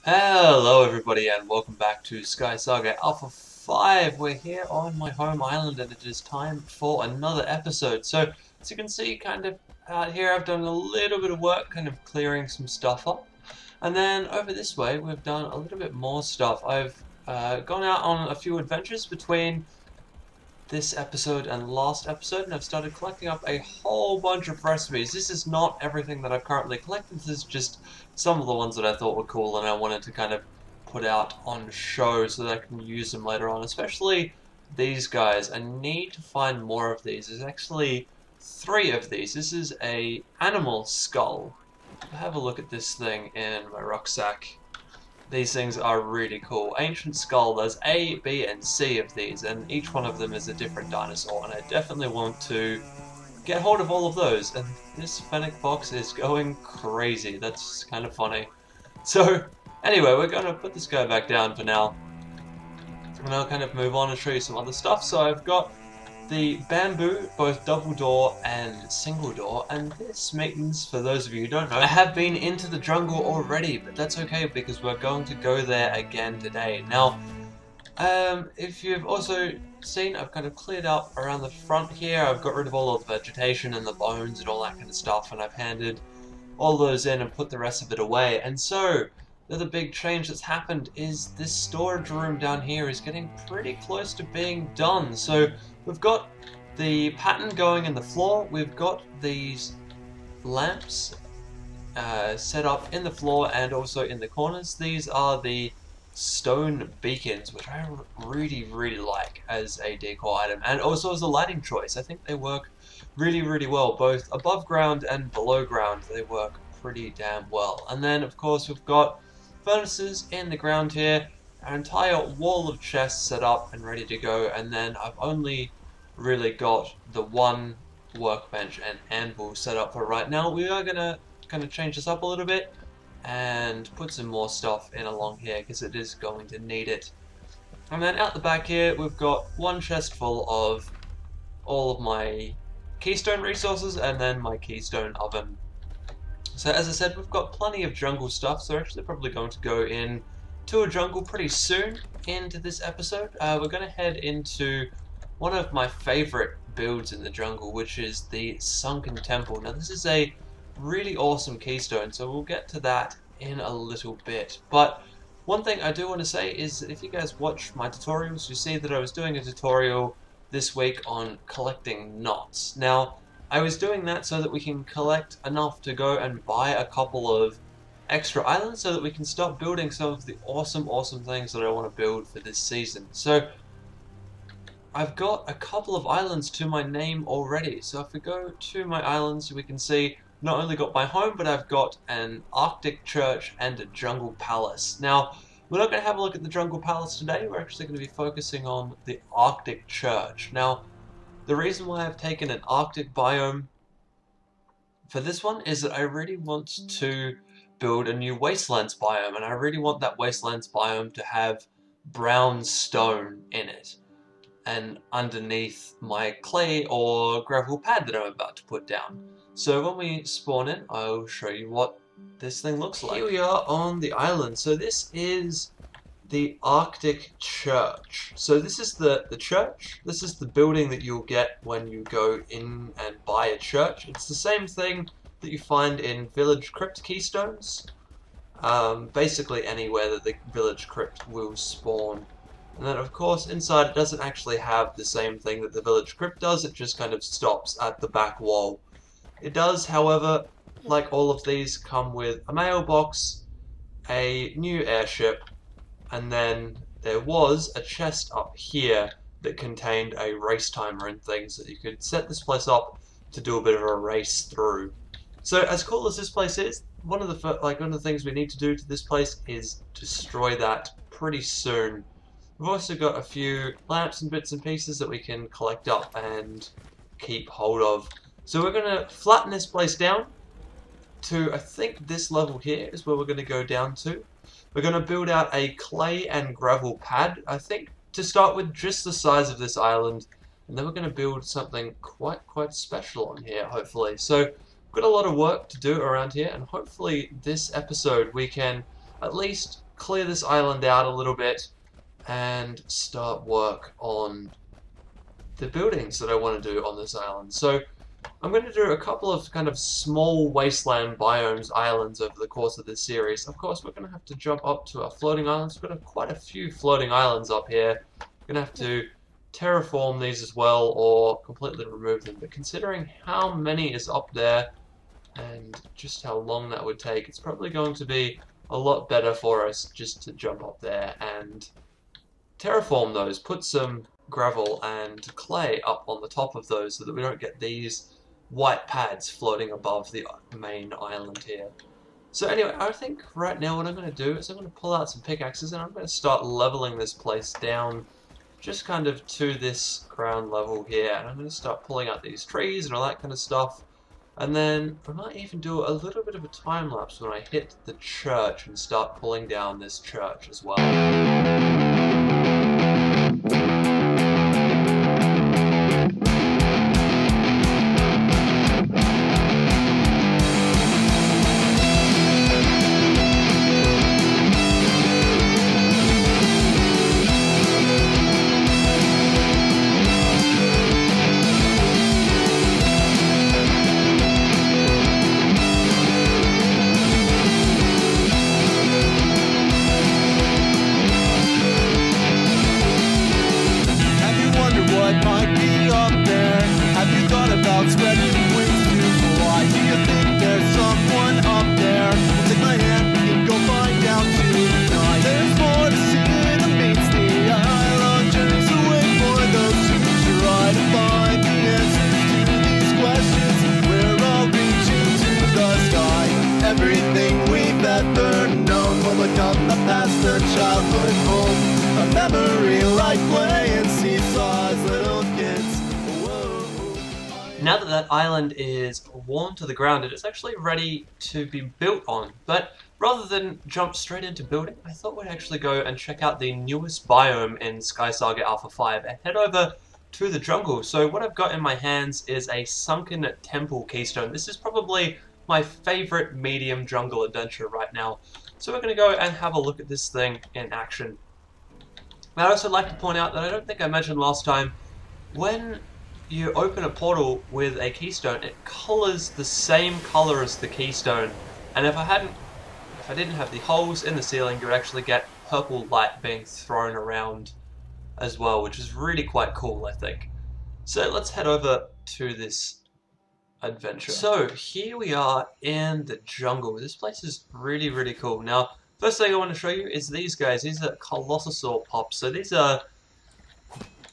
Hello everybody and welcome back to SkySaga Alpha 5. We're here on my home island and it is time for another episode. So, as you can see, kind of out here I've done a little bit of work kind of clearing some stuff up. And then over this way we've done a little bit more stuff. I've gone out on a few adventures between this episode and last episode, and I've started collecting up a whole bunch of recipes. This is not everything that I've currently collected, this is just some of the ones that I thought were cool and I wanted to kind of put out on show so that I can use them later on, especially these guys. I need to find more of these. There's actually 3 of these. This is a animal skull. I'll have a look at this thing in my rucksack. These things are really cool. Ancient Skull, there's A, B, and C of these, and each one of them is a different dinosaur, and I definitely want to get hold of all of those, and this fennec fox is going crazy. That's kind of funny. So, anyway, we're going to put this guy back down for now, and I'll kind of move on and show you some other stuff. So I've got the bamboo, both double door and single door, and this means, for those of you who don't know, I have been into the jungle already, but that's okay because we're going to go there again today. Now, if you've also seen, I've kind of cleared up around the front here. I've got rid of all of the vegetation and the bones and all that kind of stuff, and I've handed all those in and put the rest of it away. And so, the other big change that's happened is this storage room down here is getting pretty close to being done. So we've got the pattern going in the floor, we've got these lamps set up in the floor and also in the corners. These are the stone beacons, which I really like as a decor item and also as a lighting choice. I think they work really well, both above ground and below ground. They work pretty damn well. And then of course we've got furnaces in the ground here, our entire wall of chests set up and ready to go, and then I've only really got the one workbench and anvil set up for right now. We are gonna kind of change this up a little bit and put some more stuff in along here because it is going to need it. And then out the back here we've got one chest full of all of my keystone resources and then my keystone oven. So as I said, we've got plenty of jungle stuff, so we're actually probably going to go in to a jungle pretty soon into this episode. We're going to head into one of my favorite builds in the jungle, which is the Sunken Temple. Now this is a really awesome keystone, so we'll get to that in a little bit. But one thing I do want to say is that if you guys watch my tutorials, you see that I was doing a tutorial this week on collecting knots. Now, I was doing that so that we can collect enough to go and buy a couple of extra islands so that we can start building some of the awesome things that I want to build for this season. So I've got a couple of islands to my name already. So if we go to my islands, we can see not only got my home, but I've got an Arctic church and a jungle palace. Now, we're not going to have a look at the jungle palace today. We're actually going to be focusing on the Arctic church. Now, the reason why I've taken an Arctic biome for this one is that I really want to build a new Wastelands biome, and I really want that Wastelands biome to have brown stone in it and underneath my clay or gravel pad that I'm about to put down. So when we spawn in, I'll show you what this thing looks like. Here we are on the island. So this is the Arctic Church. So this is the church. This is the building that you'll get when you go in and buy a church. It's the same thing that you find in village crypt keystones. Basically anywhere that the village crypt will spawn. And then of course inside it doesn't actually have the same thing that the village crypt does. It just kind of stops at the back wall. It does, however, like all of these, come with a mailbox, a new airship, and then there was a chest up here that contained a race timer and things that you could set this place up to do a bit of a race through. So as cool as this place is, one of the things we need to do to this place is destroy that pretty soon. We've also got a few lamps and bits and pieces that we can collect up and keep hold of. So we're going to flatten this place down to, I think this level here is where we're going to go down to. We're going to build out a clay and gravel pad, I think, to start with, just the size of this island, and then we're going to build something quite special on here, hopefully. So we've got a lot of work to do around here, and hopefully this episode we can at least clear this island out a little bit and start work on the buildings that I want to do on this island. So I'm going to do a couple of kind of small wasteland biomes islands over the course of this series. Of course, we're going to have to jump up to our floating islands. We've got quite a few floating islands up here. We're going to have to terraform these as well, or completely remove them. But considering how many is up there and just how long that would take, it's probably going to be a lot better for us just to jump up there and terraform those, put some gravel and clay up on the top of those so that we don't get these white pads floating above the main island here. So anyway, I think right now what I'm going to do is I'm going to pull out some pickaxes and I'm going to start leveling this place down just kind of to this ground level here, and I'm going to start pulling out these trees and all that kind of stuff. And then I might even do a little bit of a time lapse when I hit the church and start pulling down this church as well. Now that that island is worn to the ground, it is actually ready to be built on. But rather than jump straight into building, I thought we'd actually go and check out the newest biome in SkySaga Alpha 5 and head over to the jungle. So what I've got in my hands is a sunken temple keystone. This is probably my favorite medium jungle adventure right now. So we're going to go and have a look at this thing in action. I'd also like to point out that I don't think I mentioned last time, when you open a portal with a keystone, it colors the same color as the keystone. And if I didn't have the holes in the ceiling, you would actually get purple light being thrown around as well, which is really quite cool, I think. So let's head over to this adventure. So here we are in the jungle. This place is really, really cool. Now, first thing I want to show you is these guys. These are Colossosaur Pops. So these are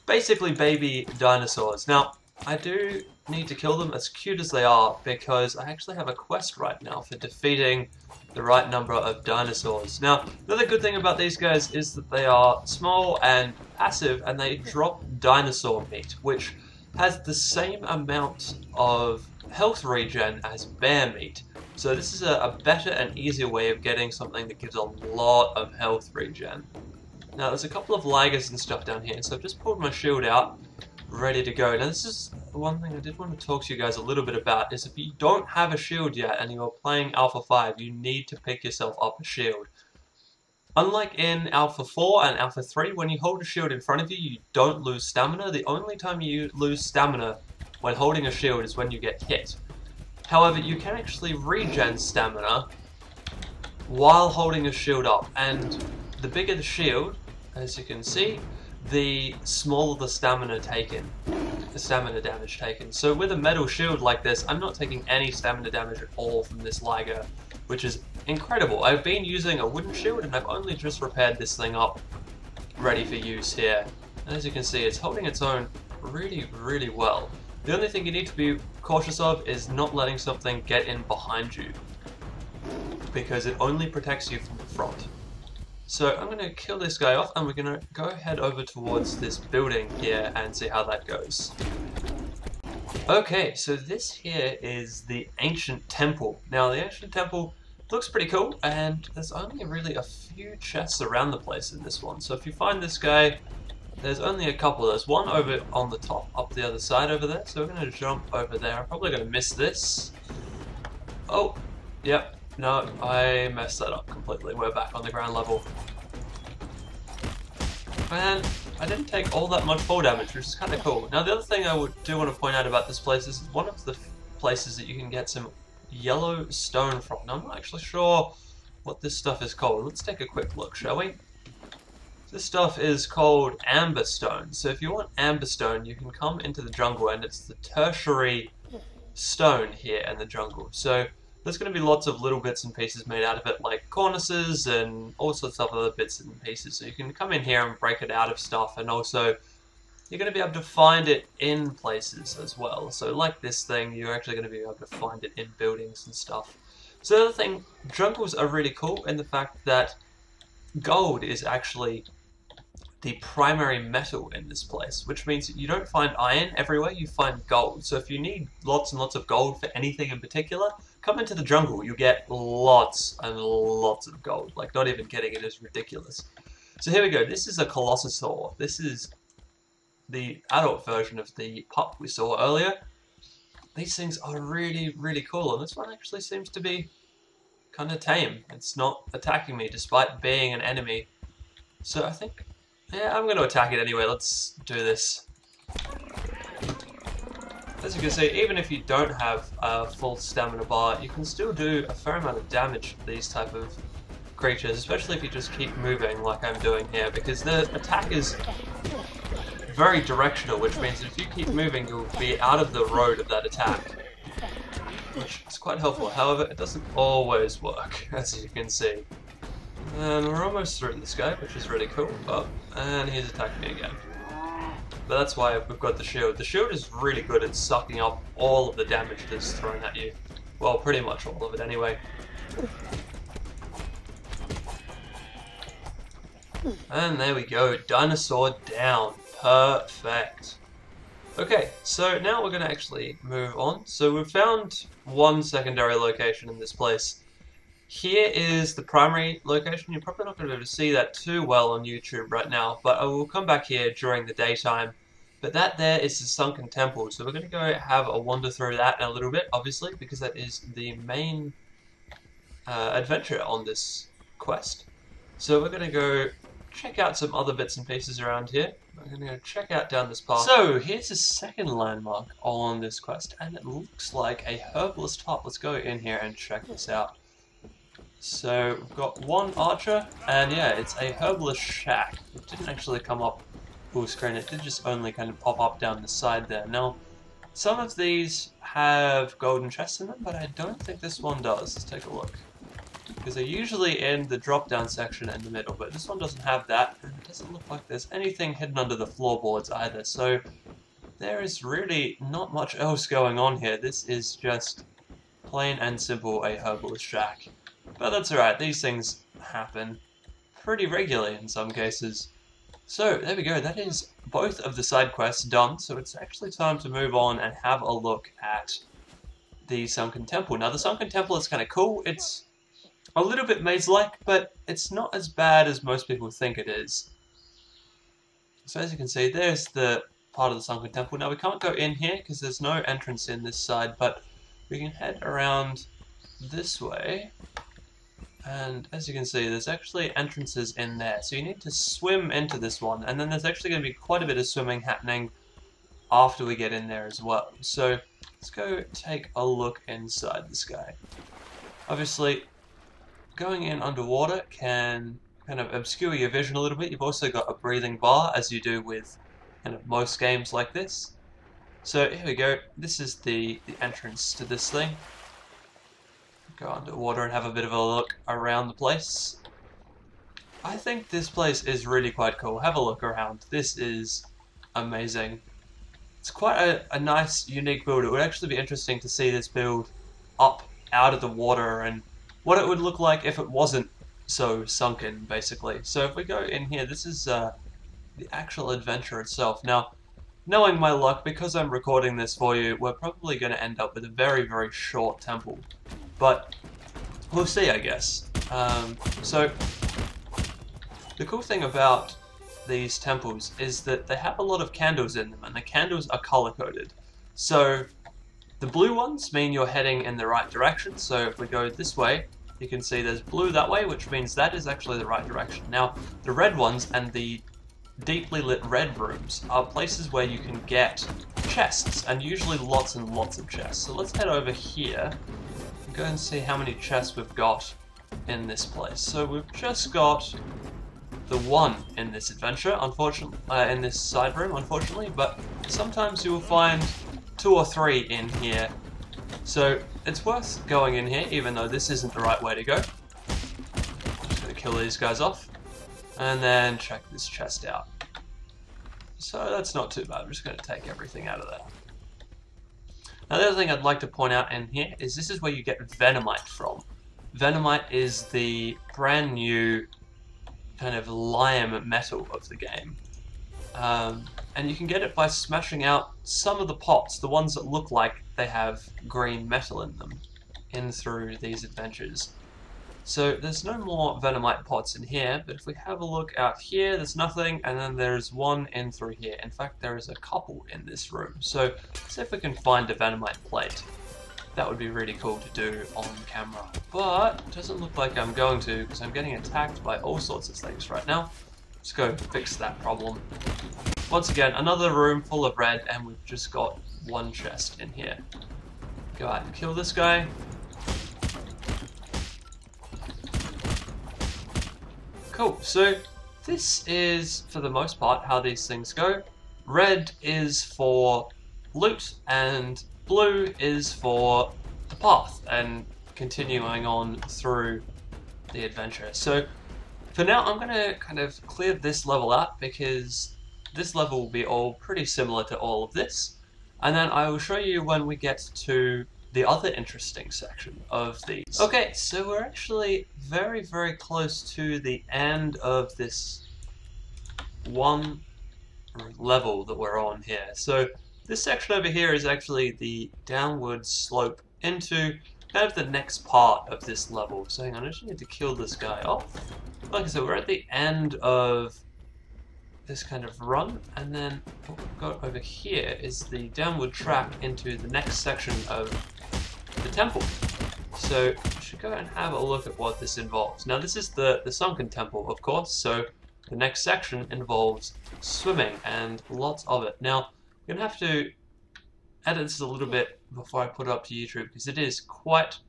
basically baby dinosaurs. Now, I do need to kill them, as cute as they are, because I actually have a quest right now for defeating the right number of dinosaurs. Now, another good thing about these guys is that they are small and passive, and they drop dinosaur meat, which has the same amount of health regen as bear meat. So this is a better and easier way of getting something that gives a lot of health regen. Now there's a couple of laggers and stuff down here, so I've just pulled my shield out, ready to go. Now this is one thing I did want to talk to you guys a little bit about, is if you don't have a shield yet and you're playing Alpha 5, you need to pick yourself up a shield. Unlike in Alpha 4 and Alpha 3, when you hold a shield in front of you, you don't lose stamina. The only time you lose stamina when holding a shield is when you get hit. However, you can actually regen stamina while holding a shield up, and the bigger the shield, as you can see, the smaller the stamina damage taken. So with a metal shield like this, I'm not taking any stamina damage at all from this lagger, which is incredible. I've been using a wooden shield and I've only just repaired this thing up, ready for use here. And as you can see, it's holding its own really, really well. The only thing you need to be cautious of is not letting something get in behind you, because it only protects you from the front. So I'm going to kill this guy off, and we're going to go head over towards this building here and see how that goes. Okay, so this here is the ancient temple. Now the ancient temple looks pretty cool, and there's only really a few chests around the place in this one. So if you find this guy, there's only a couple. There's one over on the top, up the other side over there. So we're going to jump over there. I'm probably going to miss this. Oh, yep. No, I messed that up completely. We're back on the ground level. And I didn't take all that much fall damage, which is kind of cool. Now, the other thing I do want to point out about this place is one of the places that you can get some yellow stone from. Now, I'm not actually sure what this stuff is called. Let's take a quick look, shall we? This stuff is called amber stone. So if you want amber stone, you can come into the jungle, and it's the tertiary stone here in the jungle. So there's going to be lots of little bits and pieces made out of it, like cornices and all sorts of other bits and pieces. So you can come in here and break it out of stuff, and also you're going to be able to find it in places as well. So like this thing, you're actually going to be able to find it in buildings and stuff. So the other thing, jungles are really cool in the fact that gold is actually the primary metal in this place, which means that you don't find iron everywhere, you find gold. So if you need lots and lots of gold for anything in particular, come into the jungle, you get lots and lots of gold. Like, not even kidding, it is ridiculous. So here we go, this is a Colossosaur. This is the adult version of the pup we saw earlier. These things are really, really cool, and this one actually seems to be kind of tame. It's not attacking me despite being an enemy. So I think, yeah, I'm going to attack it anyway. Let's do this. As you can see, even if you don't have a full stamina bar, you can still do a fair amount of damage to these type of creatures, especially if you just keep moving like I'm doing here, because the attack is very directional, which means that if you keep moving, you'll be out of the road of that attack, which is quite helpful. However, it doesn't always work, as you can see. And we're almost through this guy, which is really cool. Oh, and he's attacking me again. But that's why we've got the shield. The shield is really good at sucking up all of the damage that's thrown at you. Well, pretty much all of it anyway. And there we go, dinosaur down. Perfect. Okay, so now we're going to actually move on. So we've found one secondary location in this place. Here is the primary location. You're probably not going to be able to see that too well on YouTube right now, but I will come back here during the daytime. But that there is the Sunken Temple, so we're going to go have a wander through that in a little bit, obviously, because that is the main adventure on this quest. So we're going to go check out some other bits and pieces around here. I'm going to go check out down this path. So here's the second landmark on this quest, and it looks like a herbalist hut. Let's go in here and check this out. So we've got one archer, and yeah, it's a herbalist shack. It didn't actually come up full screen, it did just only kind of pop up down the side there. Now, some of these have golden chests in them, but I don't think this one does. Let's take a look. Because they're usually in the drop-down section in the middle, but this one doesn't have that, and it doesn't look like there's anything hidden under the floorboards either, so there is really not much else going on here. This is just plain and simple a herbalist shack. But that's alright, these things happen pretty regularly in some cases. So, there we go, that is both of the side quests done, so it's actually time to move on and have a look at the Sunken Temple. Now, the Sunken Temple is kind of cool. It's a little bit maze-like, but it's not as bad as most people think it is. So as you can see, there's the part of the Sunken Temple. Now we can't go in here because there's no entrance in this side, but we can head around this way. And as you can see, there's actually entrances in there. So you need to swim into this one, and then there's actually going to be quite a bit of swimming happening after we get in there as well. So let's go take a look inside this guy. Obviously, going in underwater can kind of obscure your vision a little bit. You've also got a breathing bar, as you do with kind of most games like this. So here we go. This is the entrance to this thing. Go underwater and have a bit of a look around the place. I think this place is really quite cool. Have a look around. This is amazing. It's quite a nice, unique build. It would actually be interesting to see this build up out of the water and what it would look like if it wasn't so sunken, basically. So if we go in here, this is the actual adventure itself. Now, knowing my luck, because I'm recording this for you, we're probably going to end up with a very, very short temple. But we'll see, I guess. So the cool thing about these temples is that they have a lot of candles in them, and the candles are color-coded. So the blue ones mean you're heading in the right direction, so if we go this way, you can see there's blue that way, which means that is actually the right direction. Now, the red ones and the deeply lit red rooms are places where you can get chests, and usually lots and lots of chests. So let's head over here and go and see how many chests we've got in this place. So we've just got the one in this adventure, unfortunately, in this side room, unfortunately, but sometimes you will find 2 or 3 in here. So it's worth going in here, even though this isn't the right way to go. Just gonna kill these guys off, and then check this chest out. So that's not too bad. I'm just gonna take everything out of there. Now the other thing I'd like to point out in here is this is where you get Venomite from. Venomite is the brand new kind of lime metal of the game. And you can get it by smashing out some of the pots, the ones that look like they have green metal in them, in through these adventures. So there's no more Venomite pots in here, but if we have a look out here, there's nothing, and then there's one in through here. In fact, there is a couple in this room. So let's see if we can find a Venomite plate. That would be really cool to do on camera, but it doesn't look like I'm going to, because I'm getting attacked by all sorts of things right now. Let's go fix that problem. Once again, another room full of red, and we've just got one chest in here. Go out and kill this guy. Cool, so this is, for the most part, how these things go. Red is for loot, and blue is for the path, and continuing on through the adventure. So, for now, I'm going to kind of clear this level out, because this level will be all pretty similar to all of this. And then I will show you when we get to the other interesting section of these. Okay, so we're actually very, very close to the end of this one level that we're on here. So this section over here is actually the downward slope into kind of the next part of this level. So hang on, I just need to kill this guy off. Like I said, we're at the end of this kind of run, and then what we've got over here is the downward track into the next section of the temple. So we should go and have a look at what this involves. Now this is the sunken temple, of course, so the next section involves swimming, and lots of it. Now I'm going to have to edit this a little bit before I put it up to YouTube, because it is quite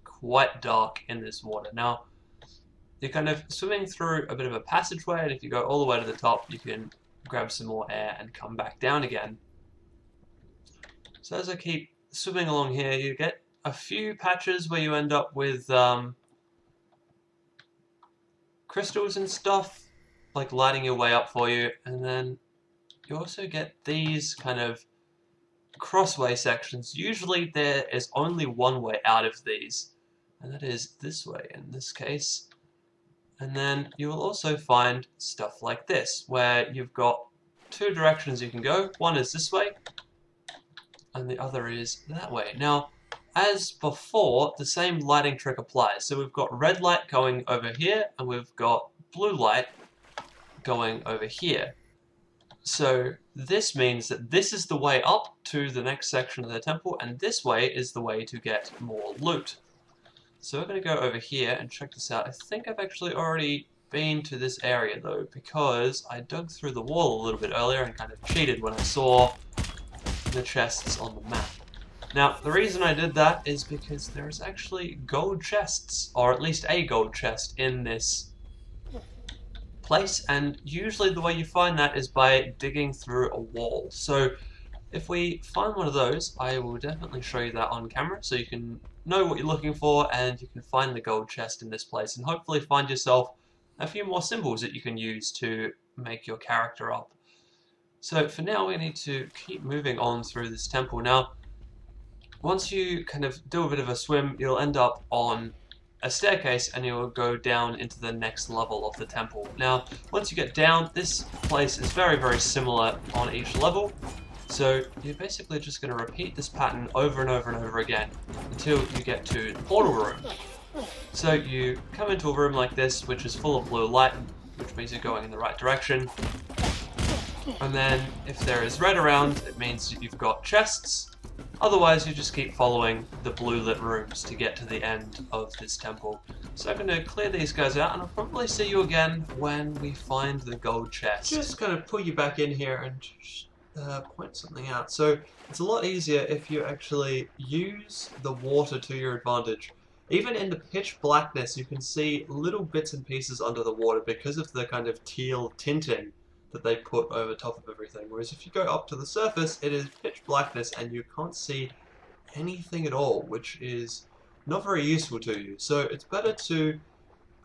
dark in this water. Now you're kind of swimming through a bit of a passageway, and if you go all the way to the top, you can grab some more air and come back down again. So as I keep swimming along here, you get a few patches where you end up with crystals and stuff, like lighting your way up for you, and then you also get these kind of crossway sections. Usually there is only one way out of these, and that is this way in this case. And then you will also find stuff like this, where you've got 2 directions you can go. One is this way, and the other is that way. Now, as before, the same lighting trick applies. So we've got red light going over here, and we've got blue light going over here. So this means that this is the way up to the next section of the temple, and this way is the way to get more loot. So we're going to go over here and check this out. I think I've actually already been to this area though, because I dug through the wall a little bit earlier and kind of cheated when I saw the chests on the map. Now, the reason I did that is because there's actually gold chests, or at least a gold chest in this place, and usually the way you find that is by digging through a wall. So if we find one of those, I will definitely show you that on camera, so you can know what you're looking for, and you can find the gold chest in this place, and hopefully find yourself a few more symbols that you can use to make your character up. So for now, we need to keep moving on through this temple. Now, once you kind of do a bit of a swim, you'll end up on a staircase, and you'll go down into the next level of the temple. Now, once you get down, this place is very, very similar on each level. So you're basically just going to repeat this pattern over and over and over again until you get to the portal room. So you come into a room like this, which is full of blue light, which means you're going in the right direction. And then if there is red around, it means you've got chests. Otherwise, you just keep following the blue lit rooms to get to the end of this temple. So I'm going to clear these guys out, and I'll probably see you again when we find the gold chest. Just kind of pull you back in here and point something out. So it's a lot easier if you actually use the water to your advantage. Even in the pitch blackness, you can see little bits and pieces under the water because of the kind of teal tinting that they put over top of everything. Whereas if you go up to the surface, it is pitch blackness and you can't see anything at all, which is not very useful to you. So it's better to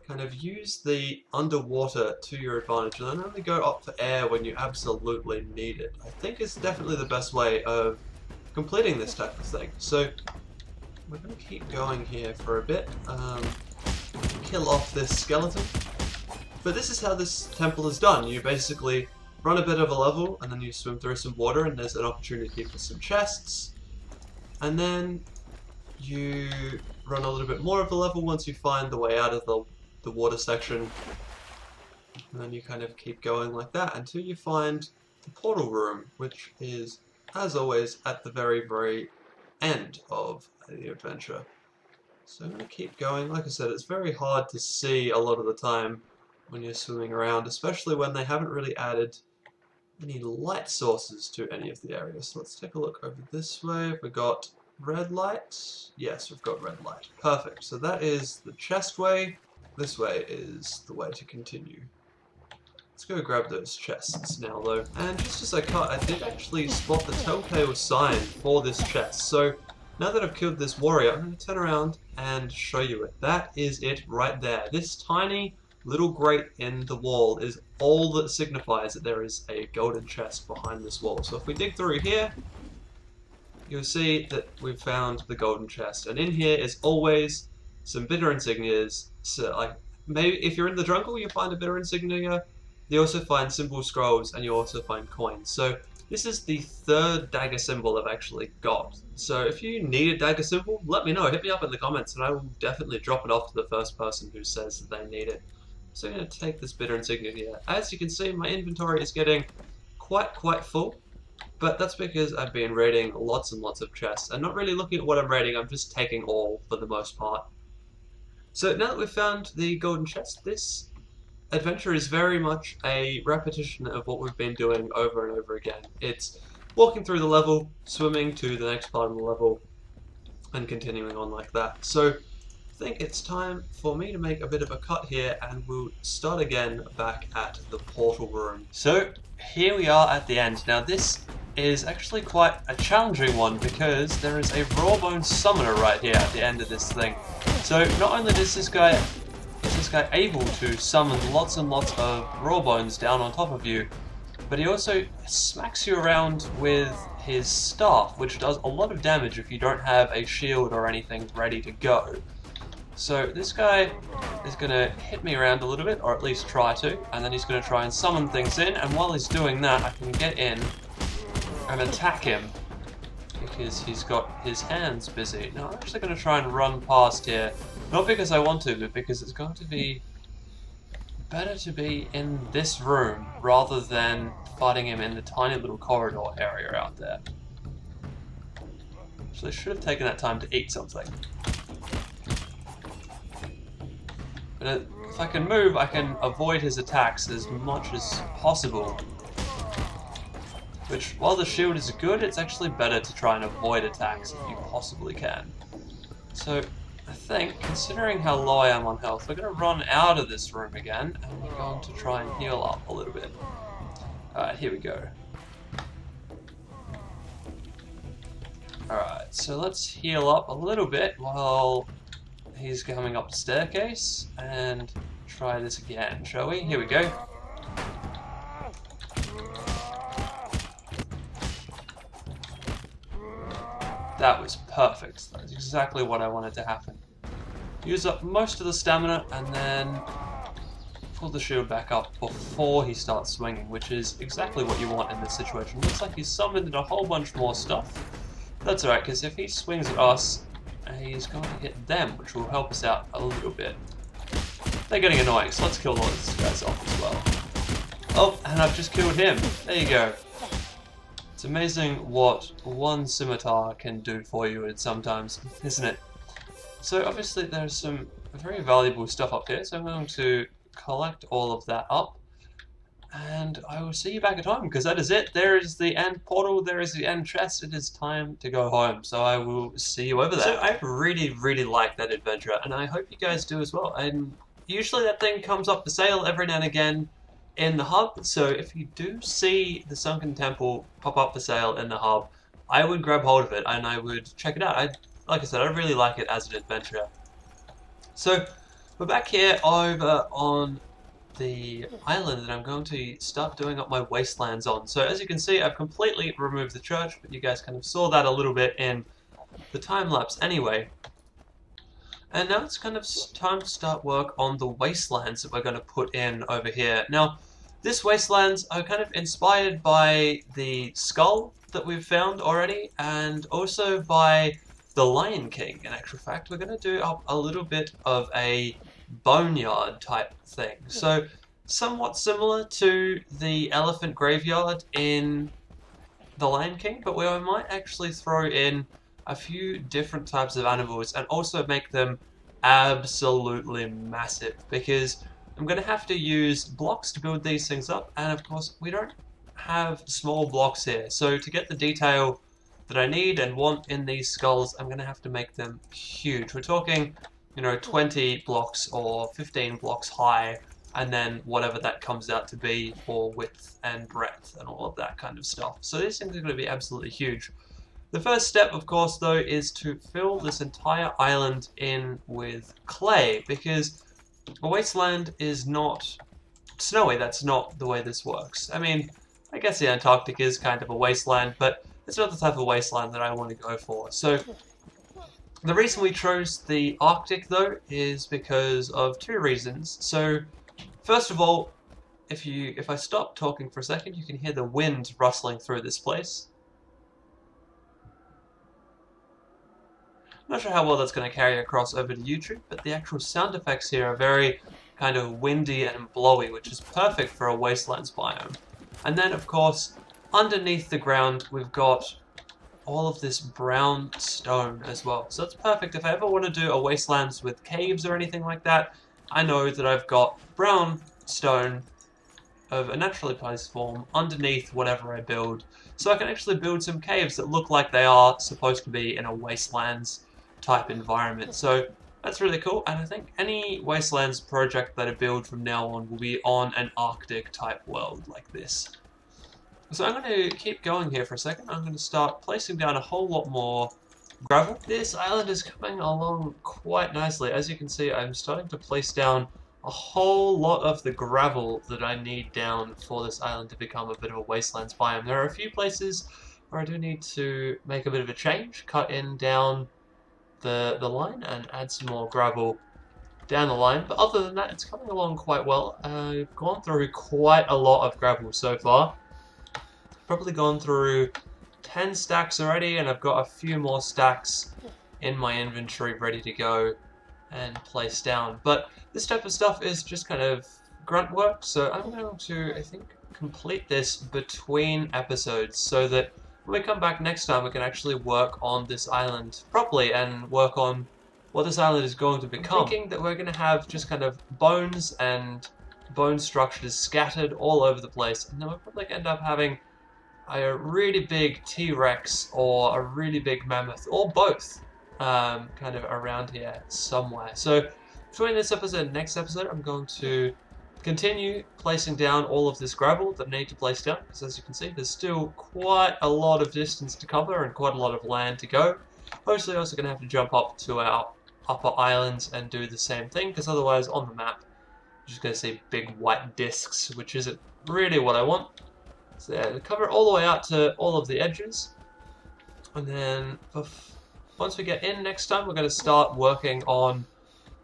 kind of use the underwater to your advantage and then only go up for air when you absolutely need it. I think it's definitely the best way of completing this type of thing. So we're going to keep going here for a bit, kill off this skeleton. But this is how this temple is done. You basically run a bit of a level and then you swim through some water and there's an opportunity for some chests. And then you run a little bit more of a level once you find the way out of the water section. And then you kind of keep going like that until you find the portal room, which is, as always, at the very, very end of the adventure. So I'm going to keep going. Like I said, it's very hard to see a lot of the time when you're swimming around, especially when they haven't really added any light sources to any of the areas. So let's take a look over this way. We've got red light. Yes, we've got red light. Perfect. So that is the chest way. This way is the way to continue. Let's go grab those chests now, though. And just as I cut, I did actually spot the telltale sign for this chest. So now that I've killed this warrior, I'm going to turn around and show you it. That is it right there. This tiny little grate in the wall is all that signifies that there is a golden chest behind this wall. So if we dig through here, you'll see that we've found the golden chest. And in here is always some bitter insignias. So like maybe if you're in the jungle, you find a bitter insignia. You also find symbol scrolls and you also find coins. So this is the third dagger symbol I've actually got. So if you need a dagger symbol, let me know. Hit me up in the comments and I will definitely drop it off to the first person who says that they need it. So I'm going to take this bitter insignia here. As you can see, my inventory is getting quite full. But that's because I've been raiding lots and lots of chests. And not really looking at what I'm raiding, I'm just taking all for the most part. So now that we've found the golden chest, this adventure is very much a repetition of what we've been doing over and over again. It's walking through the level, swimming to the next part of the level, and continuing on like that. So I think it's time for me to make a bit of a cut here and we'll start again back at the portal room. So here we are at the end. Now this is actually quite a challenging one because there is a rawbone summoner right here at the end of this thing. So not only is this guy able to summon lots and lots of rawbones down on top of you, but he also smacks you around with his staff, which does a lot of damage if you don't have a shield or anything ready to go. So this guy is going to hit me around a little bit, or at least try to, and then he's going to try and summon things in, and while he's doing that I can get in and attack him because he's got his hands busy. Now I'm actually going to try and run past here, not because I want to, but because it's going to be better to be in this room rather than fighting him in the tiny little corridor area out there. So I should have taken that time to eat something. But if I can move, I can avoid his attacks as much as possible. Which, while the shield is good, it's actually better to try and avoid attacks if you possibly can. So, I think, considering how low I am on health, we're going to run out of this room again, and we're going to try and heal up a little bit. Alright, here we go. Alright, so let's heal up a little bit while he's coming up the staircase, and try this again, shall we? Here we go. That was perfect. That was exactly what I wanted to happen. Use up most of the stamina and then pull the shield back up before he starts swinging, which is exactly what you want in this situation. Looks like he's summoned in a whole bunch more stuff. That's alright, because if he swings at us, he's going to hit them, which will help us out a little bit. They're getting annoying, so let's kill all these guys off as well. Oh, and I've just killed him. There you go. It's amazing what one scimitar can do for you sometimes, isn't it? So obviously there's some very valuable stuff up here, so I'm going to collect all of that up. And I will see you back at home, because that is it. There is the end portal, there is the end chest. It is time to go home, so I will see you over there. So I really, really like that adventure, and I hope you guys do as well. And usually that thing comes up for sale every now and again in the hub, so if you do see the Sunken Temple pop up for sale in the hub, I would grab hold of it, and I would check it out. Like I said, I really like it as an adventure. So, we're back here over on the island that I'm going to start doing up my Wastelands on. So as you can see, I've completely removed the church, but you guys kind of saw that a little bit in the time-lapse anyway. And now it's kind of time to start work on the Wastelands that we're going to put in over here. Now, this Wastelands are kind of inspired by the skull that we've found already, and also by the Lion King. In actual fact, we're going to do up a little bit of a boneyard type thing. So somewhat similar to the elephant graveyard in the Lion King, but where we might actually throw in a few different types of animals and also make them absolutely massive, because I'm going to have to use blocks to build these things up, and of course we don't have small blocks here, so to get the detail that I need and want in these skulls, I'm going to have to make them huge. We're talking, you know, 20 blocks or 15 blocks high, and then whatever that comes out to be for width and breadth and all of that kind of stuff. So these things are going to be absolutely huge. The first step, of course, though, is to fill this entire island in with clay, because a wasteland is not snowy. That's not the way this works. I mean, I guess the Antarctic is kind of a wasteland, but it's not the type of wasteland that I want to go for. So the reason we chose the Arctic, though, is because of two reasons. So first of all, if I stop talking for a second, you can hear the wind rustling through this place. I'm not sure how well that's going to carry across over to YouTube, but the actual sound effects here are very kind of windy and blowy, which is perfect for a wastelands biome. And then, of course, underneath the ground, we've got all of this brown stone as well. So it's perfect if I ever want to do a wastelands with caves or anything like that. I know that I've got brown stone of a naturally placed form underneath whatever I build. So I can actually build some caves that look like they are supposed to be in a wastelands type environment. So that's really cool, and I think any Wastelands project that I build from now on will be on an Arctic type world like this. So I'm going to keep going here for a second. I'm going to start placing down a whole lot more gravel. This island is coming along quite nicely. As you can see, I'm starting to place down a whole lot of the gravel that I need down for this island to become a bit of a wastelands biome. There are a few places where I do need to make a bit of a change, cut in down the line and add some more gravel down the line, but other than that, it's coming along quite well. I've gone through quite a lot of gravel so far. Probably gone through 10 stacks already, and I've got a few more stacks in my inventory ready to go and place down. But this type of stuff is just kind of grunt work, so I'm going to, I think, complete this between episodes so that when we come back next time, we can actually work on this island properly and work on what this island is going to become. I'm thinking that we're going to have just kind of bones and bone structures scattered all over the place, and then we'll probably end up having a really big T-Rex or a really big mammoth, or both, kind of around here somewhere. So between this episode and next episode, I'm going to continue placing down all of this gravel that I need to place down, because as you can see, there's still quite a lot of distance to cover and quite a lot of land to go. Obviously, also going to have to jump up to our upper islands and do the same thing, because otherwise on the map you're just going to see big white discs, which isn't really what I want. So yeah, cover it all the way out to all of the edges, and then once we get in next time, we're going to start working on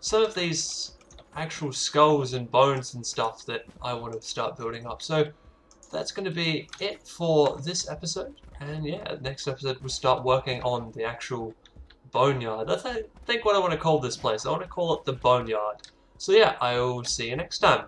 some of these actual skulls and bones and stuff that I want to start building up. So that's going to be it for this episode, and yeah, next episode we'll start working on the actual boneyard. That's, I think, what I want to call this place. I want to call it the boneyard. So yeah, I will see you next time.